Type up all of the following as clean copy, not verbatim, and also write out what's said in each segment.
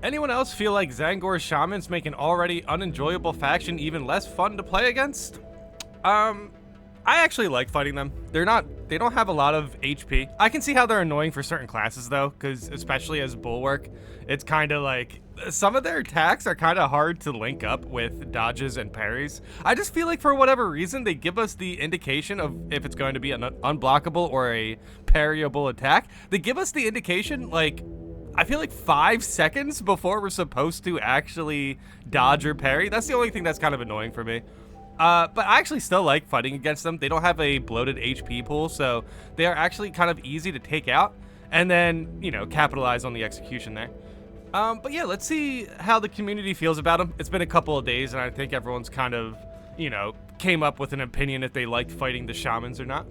Anyone else feel like Zangor's Shamans make an already unenjoyable faction even less fun to play against? I actually like fighting them. They don't have a lot of HP. I can see how they're annoying for certain classes though, because especially as Bulwark, it's kind of like, some of their attacks are kind of hard to link up with dodges and parries. I just feel like for whatever reason, they give us the indication of if it's going to be an unblockable or a parryable attack. They give us the indication, like, I feel like 5 seconds before we're supposed to actually dodge or parry. That's the only thing that's kind of annoying for me. But I actually still like fighting against them. They don't have a bloated HP pool, so they are actually kind of easy to take out and then, you know, capitalize on the execution there. But yeah, let's see how the community feels about them. It's been a couple of days, and I think everyone's kind of, you know, came up with an opinion if they liked fighting the Shamans or not.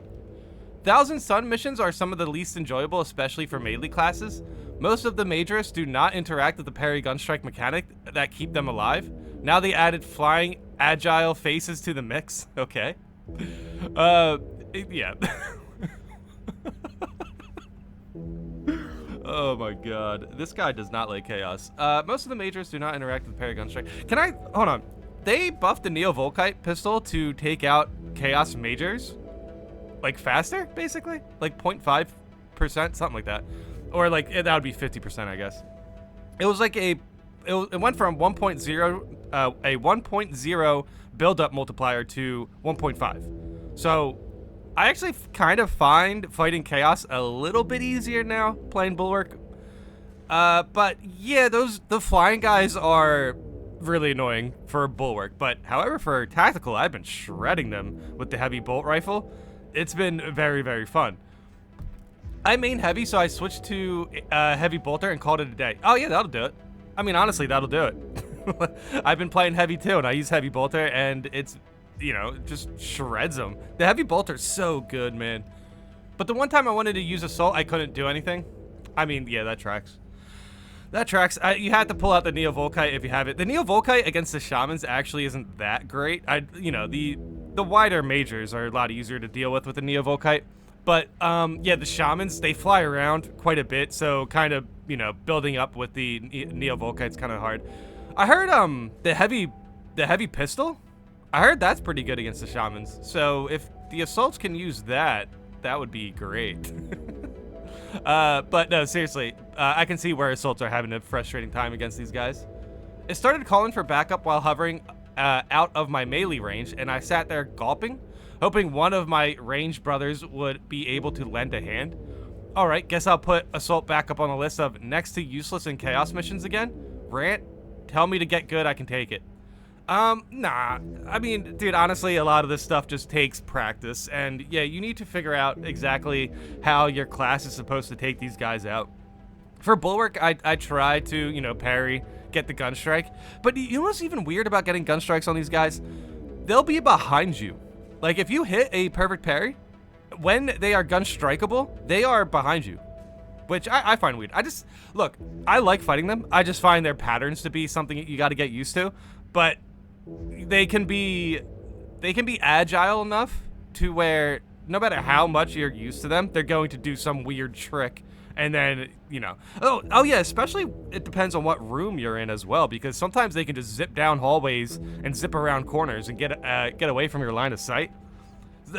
Thousand Sun missions are some of the least enjoyable, especially for melee classes. Most of the Majorists do not interact with the parry gunstrike mechanic that keep them alive. Now they added flying agile faces to the mix. Okay. Yeah. Oh my god. This guy does not like chaos. Most of the Majors do not interact with parry gunstrike. Hold on. They buffed the Neo-Volkite pistol to take out chaos majors, like faster, basically? Like 0.5%, something like that. Or like, that would be 50%, I guess. It was like it went from 1.0, a 1.0 build-up multiplier to 1.5. So I actually kind of find fighting chaos a little bit easier now playing Bulwark. But yeah, the flying guys are really annoying for Bulwark. But however, for tactical, I've been shredding them with the heavy bolt rifle. It's been very, very fun. I main heavy, so I switched to heavy bolter and called it a day. Oh yeah, that'll do it. I mean, honestly, that'll do it. I've been playing heavy too, and I use heavy bolter, and it's, you know, just shreds them. The heavy bolter's so good, man. But the one time I wanted to use assault, I couldn't do anything. I mean, yeah, that tracks. That tracks. You had to pull out the Neo-Volkite if you have it. The Neo-Volkite against the Shamans actually isn't that great. You know, the wider majors are a lot easier to deal with the Neo-Volkite. But, yeah, the Shamans, they fly around quite a bit, so kind of, you know, building up with the Neo-Volkite's kind of hard. I heard, the heavy pistol, I heard that's pretty good against the Shamans. So if the assaults can use that, that would be great. But no, seriously, I can see where assaults are having a frustrating time against these guys. It started calling for backup while hovering out of my melee range, and I sat there gulping, hoping one of my range brothers would be able to lend a hand. All right, guess I'll put assault back up on the list of next to useless and chaos missions again. Rant, tell me to get good, I can take it. Nah, I mean, dude, honestly, a lot of this stuff just takes practice, and yeah, you need to figure out exactly how your class is supposed to take these guys out. For Bulwark, I try to, you know, parry, get the gun strike, but you know what's even weird about getting gun strikes on these guys? They'll be behind you. Like, if you hit a perfect parry, when they are gun strikeable, they are behind you, which I find weird. Look, I like fighting them. I just find their patterns to be something you got to get used to, but they can be agile enough to where no matter how much you're used to them, they're going to do some weird trick. And then, you know, oh yeah, especially it depends on what room you're in as well, because sometimes they can just zip down hallways and zip around corners and get away from your line of sight.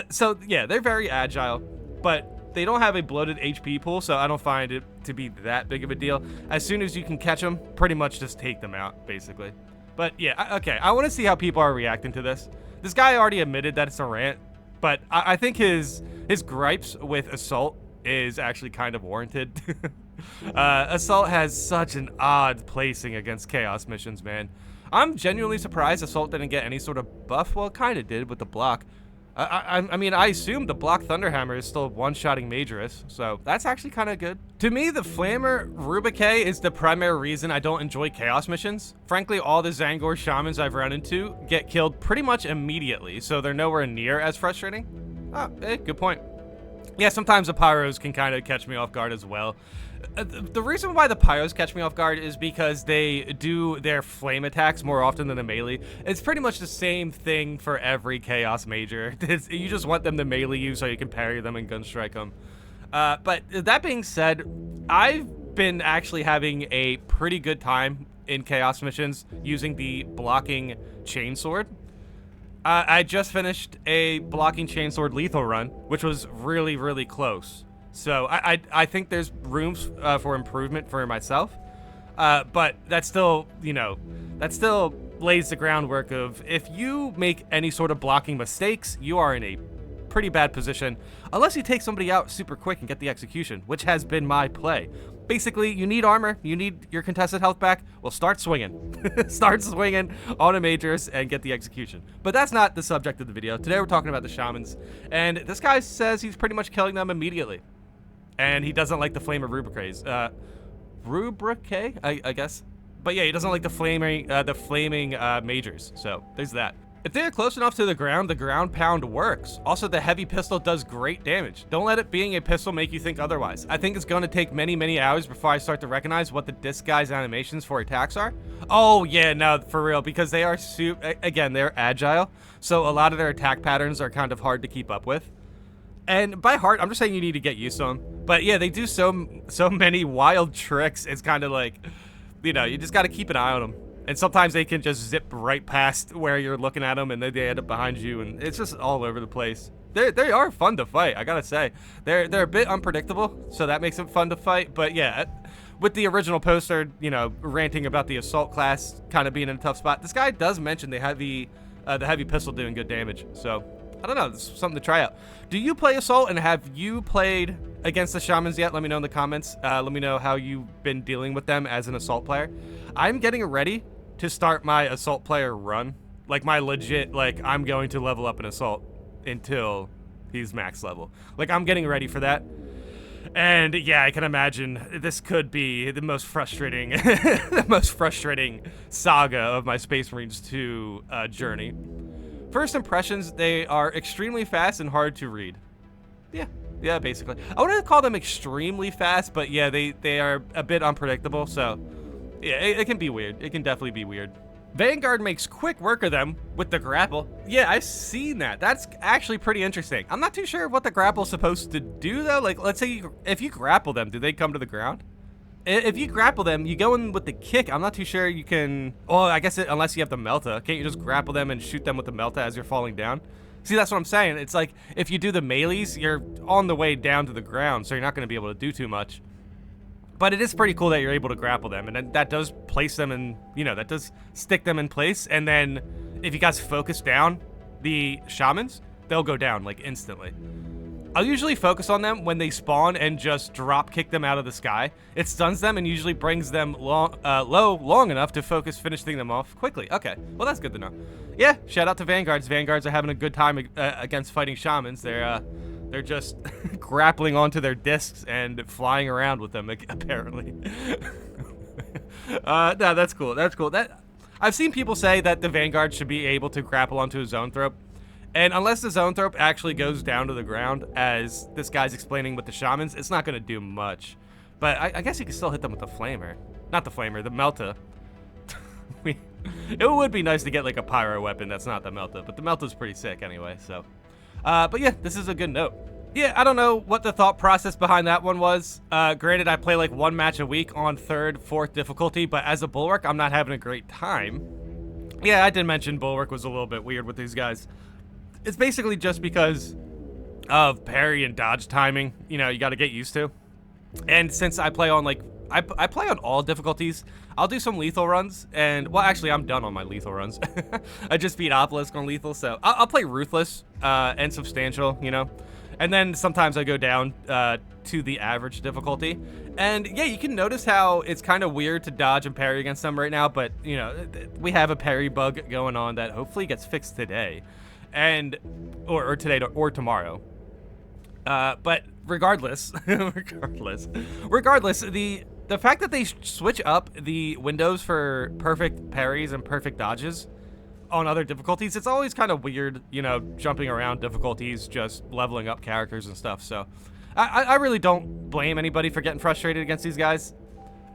So yeah, they're very agile, but they don't have a bloated HP pool, so I don't find it to be that big of a deal. As soon as you can catch them, pretty much just take them out, basically. But yeah, okay, I want to see how people are reacting to this. This guy already admitted that it's a rant, but I think his gripes with Assault is actually kind of warranted. Assault has such an odd placing against Chaos missions, man. I'm genuinely surprised Assault didn't get any sort of buff. Well, it kind of did with the block. I mean, I assume the block Thunderhammer is still one-shotting Majorist, so that's actually kind of good. To me, the Flammer Rubique is the primary reason I don't enjoy Chaos missions. Frankly, all the Zangor Shamans I've run into get killed pretty much immediately, so they're nowhere near as frustrating. Oh, hey, good point. Yeah, sometimes the Pyros can kind of catch me off guard as well. The reason why the Pyros catch me off guard is because they do their flame attacks more often than the melee. It's pretty much the same thing for every Chaos Major. You just want them to melee you so you can parry them and gun strike them. But that being said, I've been actually having a pretty good time in Chaos missions using the blocking chainsword. I just finished a blocking chainsword lethal run, which was really, really close. So I think there's rooms for improvement for myself. But that still, that still lays the groundwork of if you make any sort of blocking mistakes, you are in a pretty bad position, unless you take somebody out super quick and get the execution, which has been my play. Basically, you need armor, you need your contested health back, well, start swinging. Start swinging on a Majors and get the execution. But that's not the subject of the video. Today we're talking about the Shamans, and this guy says he's pretty much killing them immediately. And he doesn't like the Flame of Rubricae. Rubricae, I guess. But yeah, he doesn't like the flaming Majors, so there's that. If they're close enough to the ground pound works. Also, the heavy pistol does great damage. Don't let it being a pistol make you think otherwise. I think it's going to take many, many hours before I start to recognize what the disc guy's animations for attacks are. Oh, yeah, no, for real, because they are again, they're agile, so a lot of their attack patterns are kind of hard to keep up with. And by heart, I'm just saying you need to get used to them. But yeah, they do so many wild tricks. It's kind of like, you just got to keep an eye on them. And sometimes they can just zip right past where you're looking at them, and then they end up behind you, and it's just all over the place. They are fun to fight, I gotta say. They're a bit unpredictable, so that makes them fun to fight. But yeah, with the original poster, ranting about the assault class kind of being in a tough spot, this guy does mention the heavy pistol doing good damage. So I don't know, this is something to try out. Do you play assault, and have you played against the Shamans yet? Let me know in the comments. Let me know how you've been dealing with them as an assault player. I'm getting ready to start my assault player run, like my legit, like I'm going to level up an assault until he's max level. Like I'm getting ready for that. And yeah, I can imagine this could be the most frustrating, the most frustrating saga of my Space Marines 2 journey. First impressions, they are extremely fast and hard to read. Yeah, basically. I wouldn't call them extremely fast, but yeah, they are a bit unpredictable, so yeah, it can be weird. It can definitely be weird. Vanguard makes quick work of them with the grapple. Yeah, I've seen that. That's actually pretty interesting. I'm not too sure what the grapple's supposed to do, though. Like, let's say if you grapple them, do they come to the ground? If you grapple them, you go in with the kick. I'm not too sure you can... Well, I guess unless you have the Melta. Can't you just grapple them and shoot them with the Melta as you're falling down? See, that's what I'm saying. It's like, if you do the melees, you're on the way down to the ground, so you're not going to be able to do too much. But it is pretty cool that you're able to grapple them, and that does place them in, that does stick them in place. And then if you guys focus down the Shamans, they'll go down, like, instantly. I'll usually focus on them when they spawn and just drop kick them out of the sky. It stuns them and usually brings them low long enough to finishing them off quickly. Okay, well, that's good to know. Yeah, shout out to Vanguards. Vanguards are having a good time against fighting Shamans. They're just grappling onto their discs and flying around with them, apparently. No, that's cool. That's cool. I've seen people say that the Vanguard should be able to grapple onto a zoanthrope. And unless the zoanthrope actually goes down to the ground, as this guy's explaining with the Shamans, it's not going to do much. But I guess you can still hit them with the Flamer. Not the Flamer, the Melta. It would be nice to get like a pyro weapon that's not the Melta, but the Melta's pretty sick anyway, so... but yeah, this is a good note. Yeah, I don't know what the thought process behind that one was. Granted, I play like one match a week on 3rd, 4th difficulty, but as a Bulwark, I'm not having a great time. Yeah, I did mention Bulwark was a little bit weird with these guys. It's basically just because of parry and dodge timing, you got to get used to. And since I play on like, I play on all difficulties, I'll do some lethal runs, and, well, actually, I'm done on my lethal runs. I just beat Obelisk on lethal, so I'll play Ruthless and Substantial, and then sometimes I go down to the average difficulty. And, yeah, you can notice how it's kind of weird to dodge and parry against them right now, but, we have a parry bug going on that hopefully gets fixed today. And or today or tomorrow. But regardless, regardless, the fact that they switch up the windows for perfect parries and perfect dodges on other difficulties, it's always kind of weird, jumping around difficulties, just leveling up characters and stuff. So I really don't blame anybody for getting frustrated against these guys,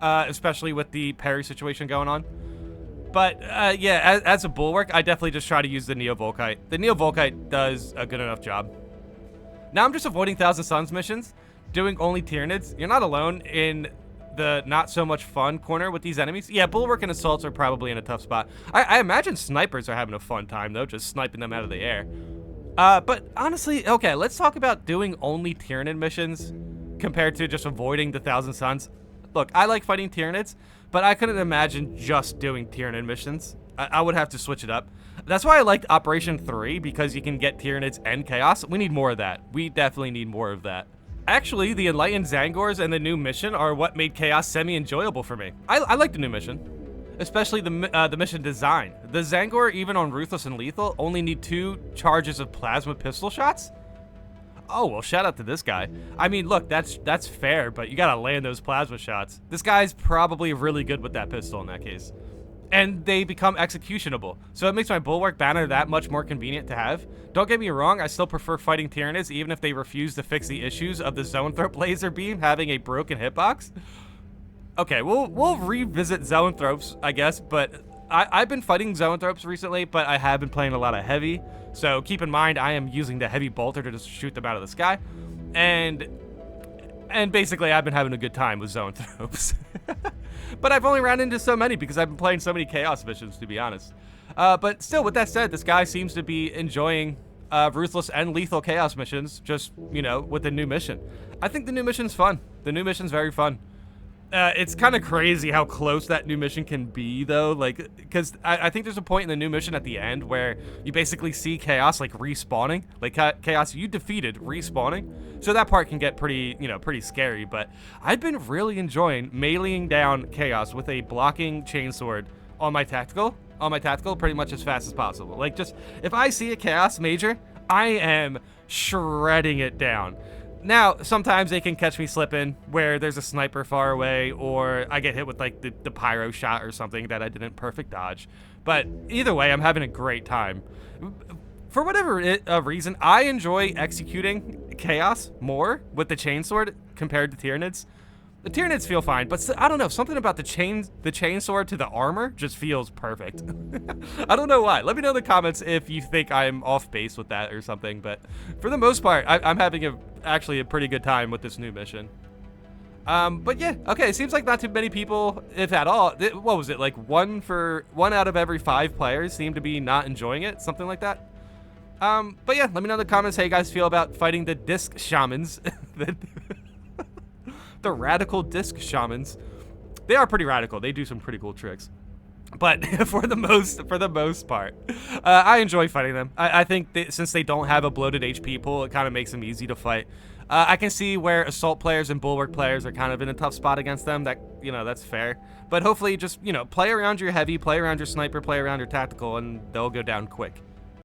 especially with the parry situation going on. But, yeah, as a Bulwark, I definitely just try to use the Neo-Volkite. The Neo-Volkite does a good enough job. Now I'm just avoiding Thousand Suns missions, doing only Tyranids. You're not alone in the not so much fun corner with these enemies. Yeah, Bulwark and Assaults are probably in a tough spot. I imagine Snipers are having a fun time, though, just sniping them out of the air. But honestly, okay, let's talk about doing only Tyranid missions compared to just avoiding the 1,000 Suns. Look, I like fighting Tyranids, but I couldn't imagine just doing Tyranid missions. I would have to switch it up. That's why I liked Operation 3, because you can get Tyranids and Chaos. We need more of that. We definitely need more of that. Actually, the Enlightened Zangors and the new mission are what made Chaos semi-enjoyable for me. I like the new mission, especially the mission design. The Zangor, even on Ruthless and Lethal, only need 2 charges of plasma pistol shots. Oh, well, shout out to this guy. I mean, look, that's fair, but you gotta land those plasma shots. This guy's probably really good with that pistol in that case. And they become executionable. So it makes my Bulwark banner that much more convenient to have. Don't get me wrong, I still prefer fighting Tyranids even if they refuse to fix the issues of the Zoanthrope laser beam having a broken hitbox. Okay, we'll revisit Zoanthropes, I guess, but I've been fighting Zoanthropes recently, but I have been playing a lot of heavy. So keep in mind, I am using the heavy bolter to just shoot them out of the sky. And basically, I've been having a good time with Zoanthropes. But I've only ran into so many because I've been playing so many Chaos missions, to be honest. But still, with that said, this guy seems to be enjoying Ruthless and Lethal Chaos missions, just, you know, with the new mission. I think the new mission's fun. The new mission's very fun. It's kind of crazy how close that new mission can be, though, like, because I think there's a point in the new mission at the end where you basically see Chaos, like, respawning. Like, Chaos you defeated respawning. So that part can get pretty, you know, pretty scary, but I've been really enjoying meleeing down Chaos with a blocking chainsword on my tactical pretty much as fast as possible. Like, just, if I see a Chaos Major, I am shredding it down. Now, sometimes they can catch me slipping where there's a sniper far away, or I get hit with, like, the pyro shot or something that I didn't perfect dodge. But either way, I'm having a great time. For whatever reason, I enjoy executing Chaos more with the chainsword compared to Tyranids. The Tyranids feel fine, but I don't know, something about the chainsword to the armor just feels perfect. I don't know why. Let me know in the comments if you think I'm off base with that or something, but for the most part, I'm having actually a pretty good time with this new mission. But yeah, okay, it seems like not too many people, if at all, what was it, like one out of every 5 players seem to be not enjoying it, something like that. But yeah, let me know in the comments how you guys feel about fighting the disc shamans. The radical disc shamans. They are pretty radical. They do some pretty cool tricks. But for the most part, I enjoy fighting them. I think since they don't have a bloated HP pool, it kind of makes them easy to fight. I can see where Assault players and Bulwark players are kind of in a tough spot against them. That, you know, that's fair. But hopefully just, you know, play around your heavy, play around your sniper, play around your tactical, and they'll go down quick.